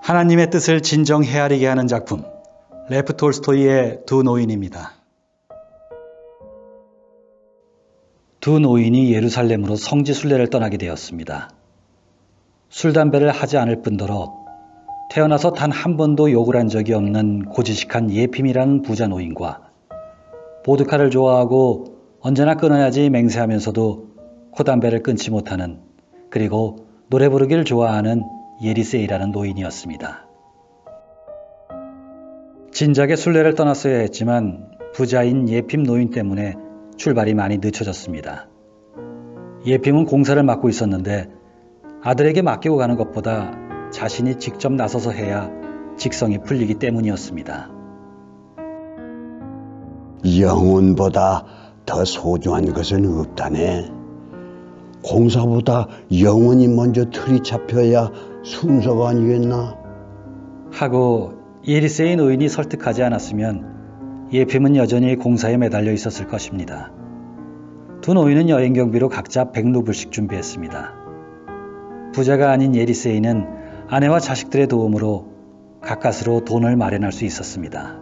하나님의 뜻을 진정 헤아리게 하는 작품, 레프 톨스토이의 두 노인입니다. 두 노인이 예루살렘으로 성지 순례를 떠나게 되었습니다. 술, 담배를 하지 않을 뿐더러 태어나서 단 한 번도 욕을 한 적이 없는 고지식한 예핌이라는 부자 노인과 보드카를 좋아하고 언제나 끊어야지 맹세하면서도 코담배를 끊지 못하는, 그리고 노래 부르기를 좋아하는 예리세이라는 노인이었습니다. 진작에 순례를 떠났어야 했지만 부자인 예핌 노인 때문에 출발이 많이 늦춰졌습니다. 예핌은 공사를 맡고 있었는데 아들에게 맡기고 가는 것보다 자신이 직접 나서서 해야 직성이 풀리기 때문이었습니다. 영혼보다 더 소중한 것은 없다네. 공사보다 영혼이 먼저 틀이 잡혀야 순서가 아니겠나? 하고 예리세이 노인이 설득하지 않았으면 예핌은 여전히 공사에 매달려 있었을 것입니다. 두 노인은 여행 경비로 각자 100루블씩 준비했습니다. 부자가 아닌 예리세이는 아내와 자식들의 도움으로 가까스로 돈을 마련할 수 있었습니다.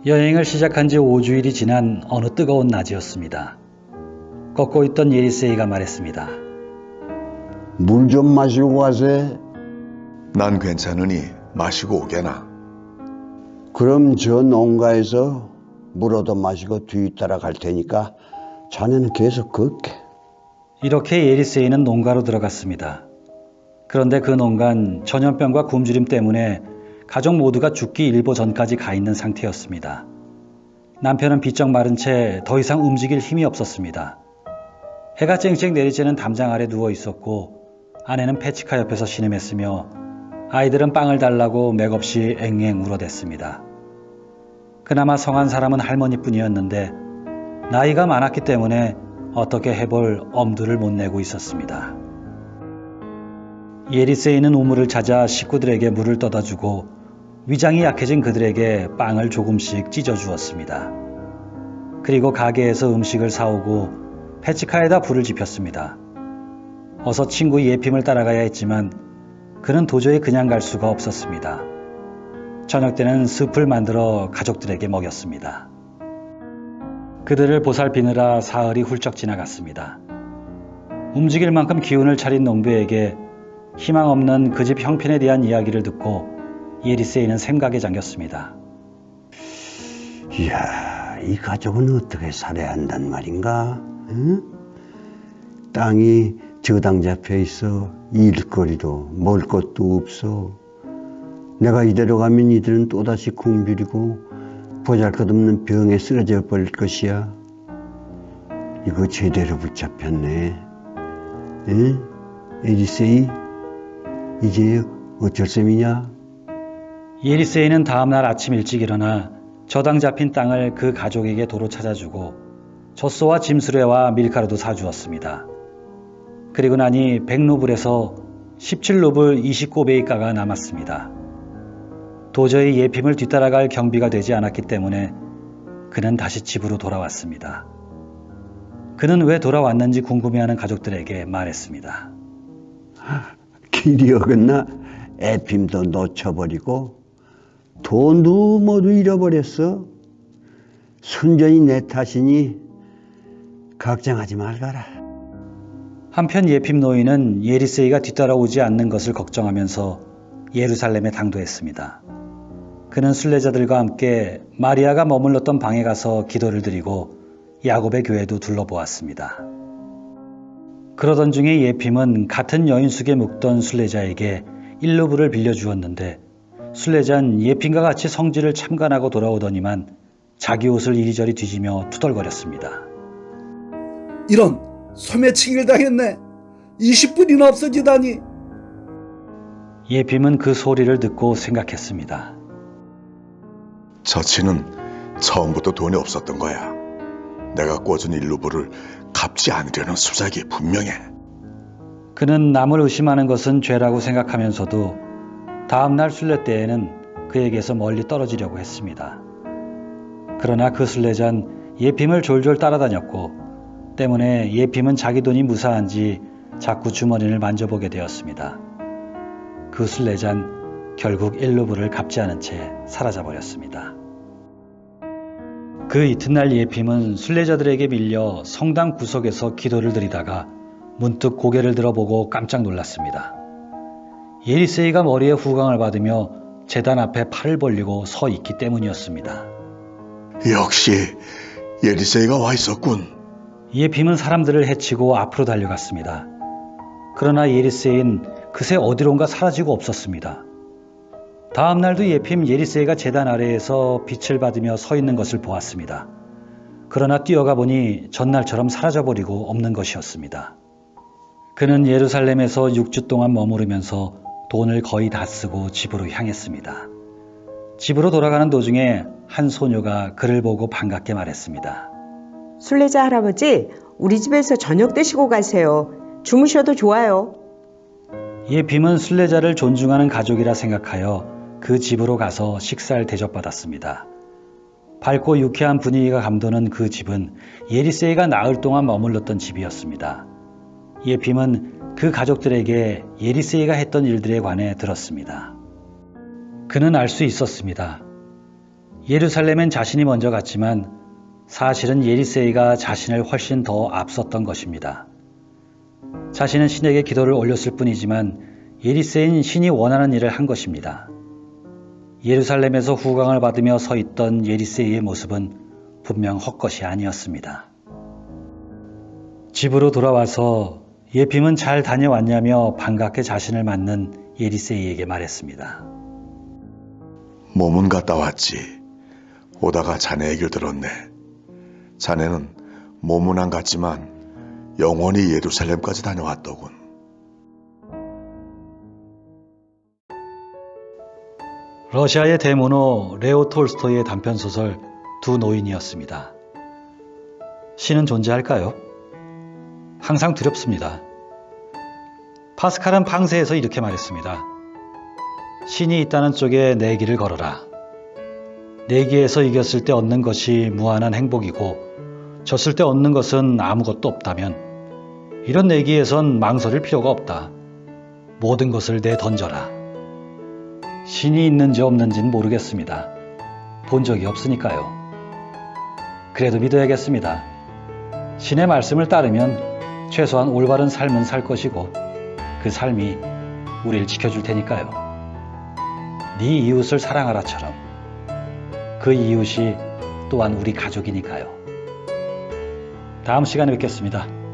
여행을 시작한 지 5주일이 지난 어느 뜨거운 낮이었습니다. 걷고 있던 예리세이가 말했습니다. 물 좀 마시고 가세. 난 괜찮으니 마시고 오게나. 그럼 저 농가에서 물 얻어 마시고 뒤따라 갈 테니까 자네는 계속 걷게. 이렇게 예리세이는 농가로 들어갔습니다. 그런데 그 농간 전염병과 굶주림 때문에 가족 모두가 죽기 일보 전까지 가 있는 상태였습니다. 남편은 비쩍 마른 채 더 이상 움직일 힘이 없었습니다. 해가 쨍쨍 내리쬐는 담장 아래 누워 있었고 아내는 페치카 옆에서 신음했으며 아이들은 빵을 달라고 맥없이 앵앵 울어댔습니다. 그나마 성한 사람은 할머니뿐이었는데 나이가 많았기 때문에 어떻게 해볼 엄두를 못 내고 있었습니다. 예리세이는 우물을 찾아 식구들에게 물을 떠다 주고 위장이 약해진 그들에게 빵을 조금씩 찢어주었습니다. 그리고 가게에서 음식을 사오고 페치카에다 불을 지폈습니다. 어서 친구 예핌을 따라가야 했지만 그는 도저히 그냥 갈 수가 없었습니다. 저녁 때는 숲을 만들어 가족들에게 먹였습니다. 그들을 보살피느라 사흘이 훌쩍 지나갔습니다. 움직일 만큼 기운을 차린 농부에게 희망 없는 그 집 형편에 대한 이야기를 듣고 예리세이는 생각에 잠겼습니다. 이야, 이 가족은 어떻게 살아야 한단 말인가? 응? 땅이 저당 잡혀 있어. 일거리도 먹을 것도 없어. 내가 이대로 가면 이들은 또다시 굶주리고 보잘것없는 병에 쓰러져 버릴 것이야. 이거 제대로 붙잡혔네. 응? 예리세이, 이제 어쩔 셈이냐? 예리세이는 다음날 아침 일찍 일어나 저당 잡힌 땅을 그 가족에게 도로 찾아주고 젖소와 짐수레와 밀가루도 사주었습니다. 그리고 나니 100루블에서 17루블 20꼬베이가가 남았습니다. 도저히 예핌을 뒤따라갈 경비가 되지 않았기 때문에 그는 다시 집으로 돌아왔습니다. 그는 왜 돌아왔는지 궁금해하는 가족들에게 말했습니다. 길이 어긋나 예핌도 놓쳐버리고 돈도 모두 잃어버렸어. 순전히 내 탓이니 걱정하지 말거라. 한편 예핌 노인은 예리세이가 뒤따라오지 않는 것을 걱정하면서 예루살렘에 당도했습니다. 그는 순례자들과 함께 마리아가 머물렀던 방에 가서 기도를 드리고 야곱의 교회도 둘러보았습니다. 그러던 중에 예핌은 같은 여인숙에 묵던 순례자에게 1루블을 빌려주었는데 순례자는 예핌과 같이 성지를 참관하고 돌아오더니만 자기 옷을 이리저리 뒤지며 투덜거렸습니다. 이런 소매치기를 당했네. 20분이나 없어지다니. 예핌은 그 소리를 듣고 생각했습니다. 저치는 처음부터 돈이 없었던 거야. 내가 꿔준 일루불을 갚지 않으려는 수작이 분명해. 그는 남을 의심하는 것은 죄라고 생각하면서도 다음날 순례 때에는 그에게서 멀리 떨어지려고 했습니다. 그러나 그 순례자는 예핌을 졸졸 따라다녔고 때문에 예핌은 자기 돈이 무사한지 자꾸 주머니를 만져보게 되었습니다. 그 순례자는 결국 일루불을 갚지 않은 채 사라져 버렸습니다. 그 이튿날 예핌은 순례자들에게 밀려 성당 구석에서 기도를 드리다가 문득 고개를 들어보고 깜짝 놀랐습니다. 예리세이가 머리에 후광을 받으며 제단 앞에 팔을 벌리고 서 있기 때문이었습니다. 역시 예리세이가 와 있었군. 예핌은 사람들을 해치고 앞으로 달려갔습니다. 그러나 예리세이는 그새 어디론가 사라지고 없었습니다. 다음 날도 예핌 예리세이가 제단 아래에서 빛을 받으며 서 있는 것을 보았습니다. 그러나 뛰어가 보니 전날처럼 사라져버리고 없는 것이었습니다. 그는 예루살렘에서 6주 동안 머무르면서 돈을 거의 다 쓰고 집으로 향했습니다. 집으로 돌아가는 도중에 한 소녀가 그를 보고 반갑게 말했습니다. 순례자 할아버지, 우리 집에서 저녁 드시고 가세요. 주무셔도 좋아요. 예핌은 순례자를 존중하는 가족이라 생각하여 그 집으로 가서 식사를 대접받았습니다. 밝고 유쾌한 분위기가 감도는 그 집은 예리세이가 나흘 동안 머물렀던 집이었습니다. 예핌은 그 가족들에게 예리세이가 했던 일들에 관해 들었습니다. 그는 알 수 있었습니다. 예루살렘엔 자신이 먼저 갔지만 사실은 예리세이가 자신을 훨씬 더 앞섰던 것입니다. 자신은 신에게 기도를 올렸을 뿐이지만 예리세이는 신이 원하는 일을 한 것입니다. 예루살렘에서 후광을 받으며 서 있던 예리세이의 모습은 분명 헛것이 아니었습니다. 집으로 돌아와서 예핌은 잘 다녀왔냐며 반갑게 자신을 맞는 예리세이에게 말했습니다. 몸은 갔다 왔지. 오다가 자네 얘기를 들었네. 자네는 몸은 안 갔지만 영원히 예루살렘까지 다녀왔더군. 러시아의 대문호 레오 톨스토이의 단편소설 두 노인이었습니다. 신은 존재할까요? 항상 두렵습니다. 파스칼은 팡세에서 이렇게 말했습니다. 신이 있다는 쪽에 내기를 걸어라. 내기에서 이겼을 때 얻는 것이 무한한 행복이고 졌을 때 얻는 것은 아무것도 없다면 이런 내기에선 망설일 필요가 없다. 모든 것을 내던져라. 신이 있는지 없는지는 모르겠습니다. 본 적이 없으니까요. 그래도 믿어야겠습니다. 신의 말씀을 따르면 최소한 올바른 삶은 살 것이고 그 삶이 우리를 지켜줄 테니까요. 네 이웃을 사랑하라처럼 그 이웃이 또한 우리 가족이니까요. 다음 시간에 뵙겠습니다.